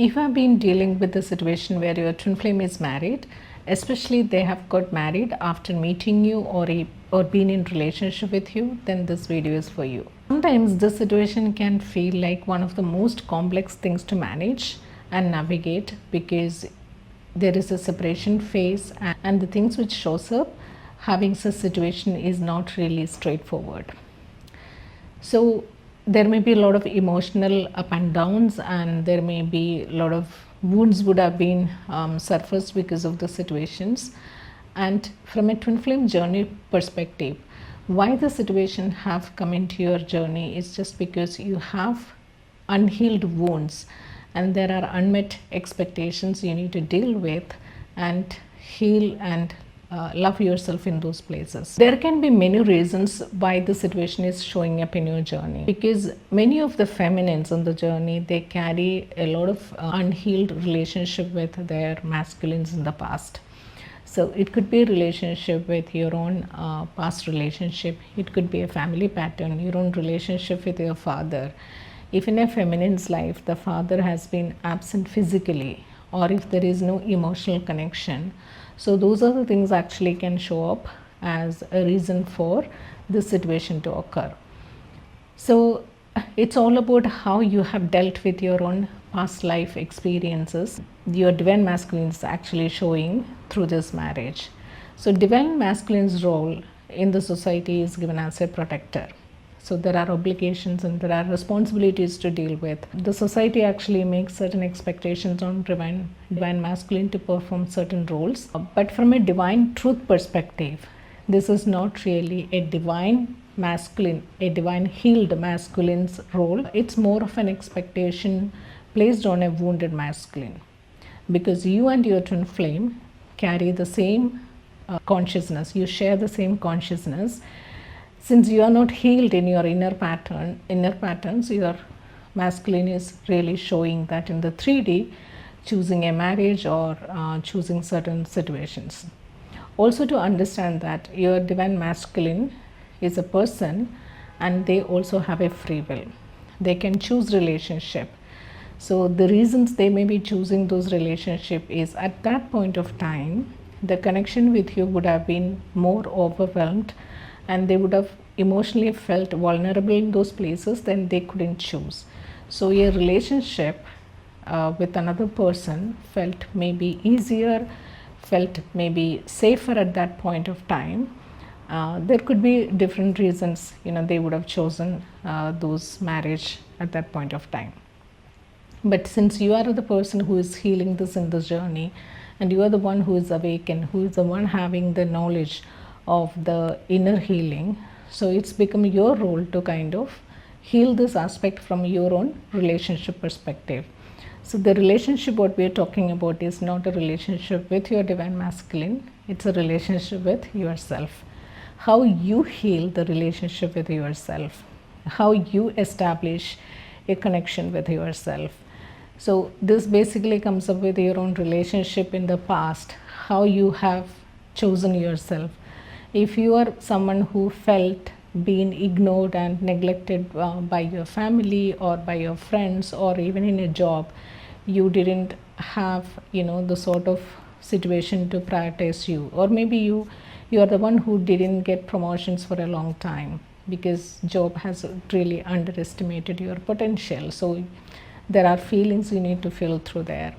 If I've been dealing with the situation where your twin flame is married, especially they have got married after meeting you or been in relationship with you, then this video is for you. Sometimes this situation can feel like one of the most complex things to manage and navigate because there is a separation phase and the things which shows up having such situation is not really straightforward. So there may be a lot of emotional up and downs, and there may be a lot of wounds would have been surfaced because of the situations. And from a twin flame journey perspective, why the situation have come into your journey is just because you have unhealed wounds and there are unmet expectations you need to deal with and heal and love yourself in those places. There can be many reasons why the situation is showing up in your journey, because many of the feminines on the journey, they carry a lot of unhealed relationship with their masculines in the past. So it could be a relationship with your own past relationship, it could be a family pattern, your own relationship with your father. If in a feminine's life the father has been absent physically, or if there is no emotional connection, so those are the things actually can show up as a reason for this situation to occur. So it's all about how you have dealt with your own past life experiences. Your divine masculine is actually showing through this marriage. So divine masculine's role in the society is given as a protector. So there are obligations and there are responsibilities to deal with. The society actually makes certain expectations on divine masculine to perform certain roles. But from a divine truth perspective, this is not really a divine masculine, a divine healed masculine's role. It's more of an expectation placed on a wounded masculine, because you and your twin flame carry the same consciousness, you share the same consciousness. Since you are not healed in your inner patterns, your masculine is really showing that in the 3D, choosing a marriage or choosing certain situations. Also to understand that your divine masculine is a person and they also have a free will. They can choose relationship. So the reasons they may be choosing those relationship is at that point of time, the connection with you would have been more overwhelmed and they would have emotionally felt vulnerable in those places, then they couldn't choose. So a relationship with another person felt maybe easier, felt maybe safer at that point of time. There could be different reasons, they would have chosen those marriage at that point of time. But since you are the person who is healing this in this journey, and you are the one who is awakened, who is the one having the knowledge of the inner healing, so it's become your role to kind of heal this aspect from your own relationship perspective. So the relationship what we are talking about is not a relationship with your divine masculine, it's a relationship with yourself. How you heal the relationship with yourself, how you establish a connection with yourself. So this basically comes up with your own relationship in the past, how you have chosen yourself. If you are someone who felt being ignored and neglected by your family or by your friends, or even in a job, you didn't have the sort of situation to prioritize you, or maybe you are the one who didn't get promotions for a long time because job has really underestimated your potential. So there are feelings you need to feel through there.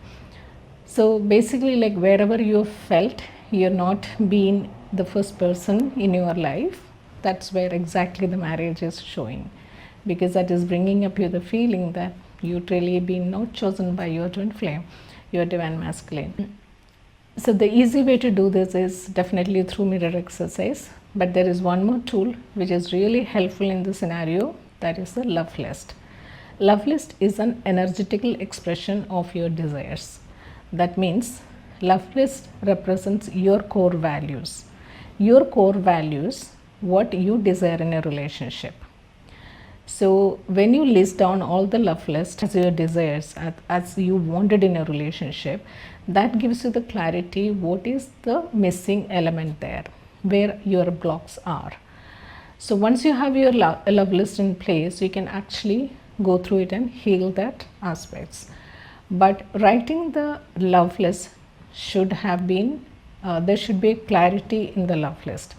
So basically, like wherever you felt you're not being the first person in your life, that's where exactly the marriage is showing, because that is bringing up you the feeling that you really been not chosen by your twin flame, your divine masculine. So the easy way to do this is definitely through mirror exercise, but there is one more tool which is really helpful in this scenario, that is the love list. Love list is an energetical expression of your desires. That means love list represents your core values. Your core values, what you desire in a relationship. So when you list down all the love list as your desires, as you wanted in a relationship, that gives you the clarity what is the missing element there, where your blocks are. So once you have your love list in place, you can actually go through it and heal that aspects. But writing the love list should have been, there should be clarity in the love list.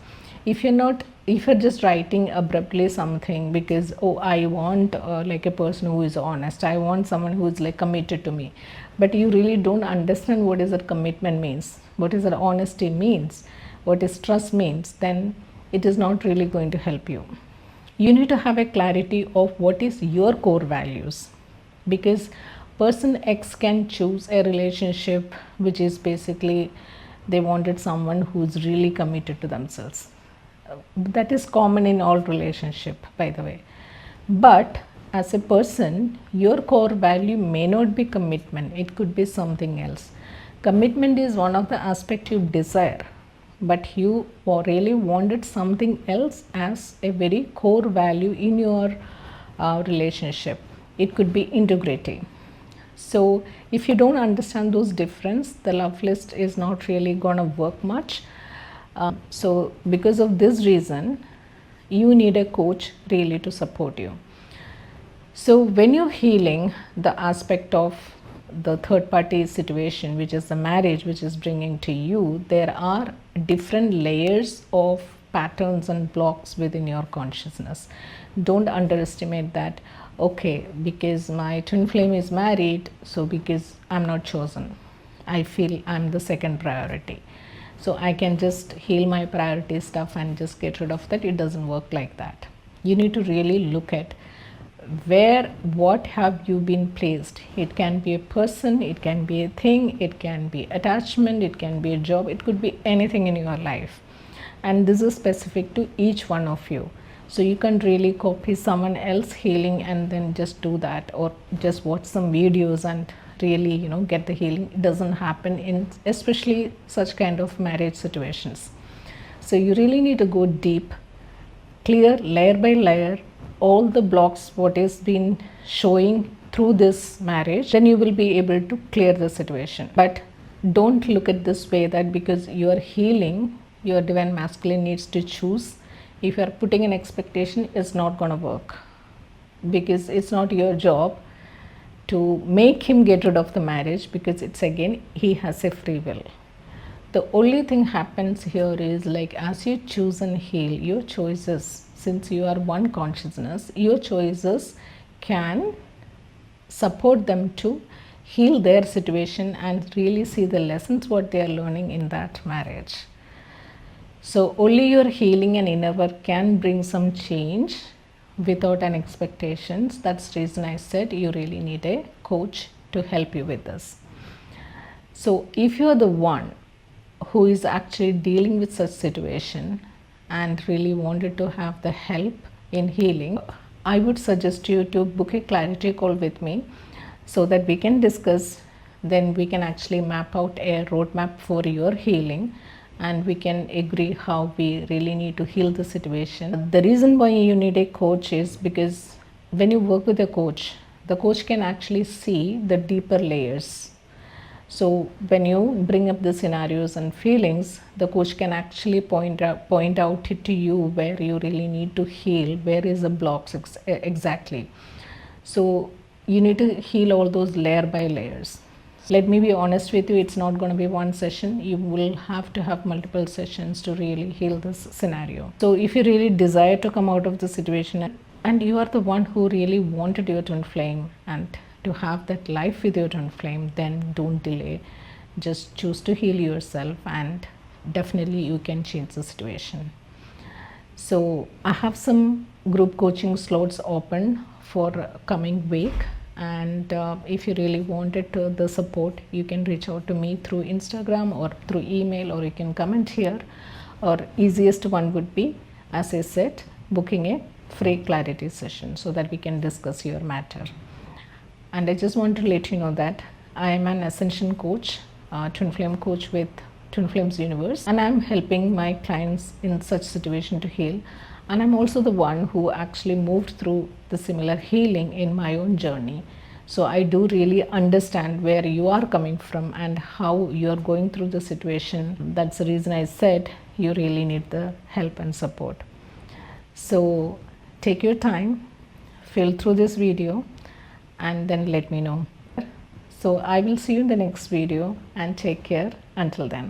If you're just writing abruptly something because, oh, I want like a person who is honest, I want someone who is like committed to me, but you really don't understand what is that commitment means, what is that honesty means, what is trust means, then it is not really going to help you. You need to have a clarity of what is your core values, because person X can choose a relationship which is basically they wanted someone who's really committed to themselves. That is common in all relationship, by the way. But as a person, your core value may not be commitment, it could be something else. Commitment is one of the aspects you desire, but you really wanted something else as a very core value in your relationship. It could be integrity. So if you don't understand those difference, the love list is not really gonna work much. So because of this reason, you need a coach really to support you. So when you're healing the aspect of the third party situation, which is the marriage which is bringing to you, there are different layers of patterns and blocks within your consciousness. Don't underestimate that. Okay, because my twin flame is married, so because I'm not chosen, I feel I'm the second priority, so I can just heal my priority stuff and just get rid of that. It doesn't work like that. You need to really look at what have you been placed. It can be a person, it can be a thing, it can be attachment, it can be a job, it could be anything in your life, and this is specific to each one of you. So you can really copy someone else healing and then just do that, or just watch some videos and really get the healing. It doesn't happen in especially such kind of marriage situations. So you really need to go deep, clear layer by layer all the blocks what is been showing through this marriage, then you will be able to clear the situation. But don't look at this way that because you are healing, your divine masculine needs to choose. If you are putting an expectation, it's not going to work, because it's not your job to make him get rid of the marriage, because it's again he has a free will. The only thing happens here is like as you choose and heal, your choices, since you are one consciousness, your choices can support them to heal their situation and really see the lessons what they are learning in that marriage. So only your healing and inner work can bring some change without an expectations. That's the reason I said you really need a coach to help you with this. So if you are the one who is actually dealing with such situation and really wanted to have the help in healing, I would suggest you to book a clarity call with me so that we can discuss. Then we can actually map out a roadmap for your healing, and we can agree how we really need to heal the situation. The reason why you need a coach is because when you work with a coach, the coach can actually see the deeper layers. So when you bring up the scenarios and feelings, the coach can actually point out to you where you really need to heal, where is the blocks exactly. So you need to heal all those layer by layers. Let me be honest with you, it's not going to be one session. You will have to have multiple sessions to really heal this scenario. So if you really desire to come out of the situation and you are the one who really wanted your twin flame and to have that life with your twin flame, then don't delay. Just choose to heal yourself and definitely you can change the situation. So I have some group coaching slots open for coming week. And if you really wanted the support, you can reach out to me through Instagram or through email, or you can comment here. Or easiest one would be, as I said, booking a free clarity session so that we can discuss your matter. And I just want to let you know that I am an ascension coach, twin flame coach with Twin Flames Universe, and I'm helping my clients in such situation to heal. And I'm also the one who actually moved through the similar healing in my own journey. So I do really understand where you are coming from and how you are going through the situation. That's the reason I said you really need the help and support. So take your time, fill through this video and then let me know. So I will see you in the next video and take care until then.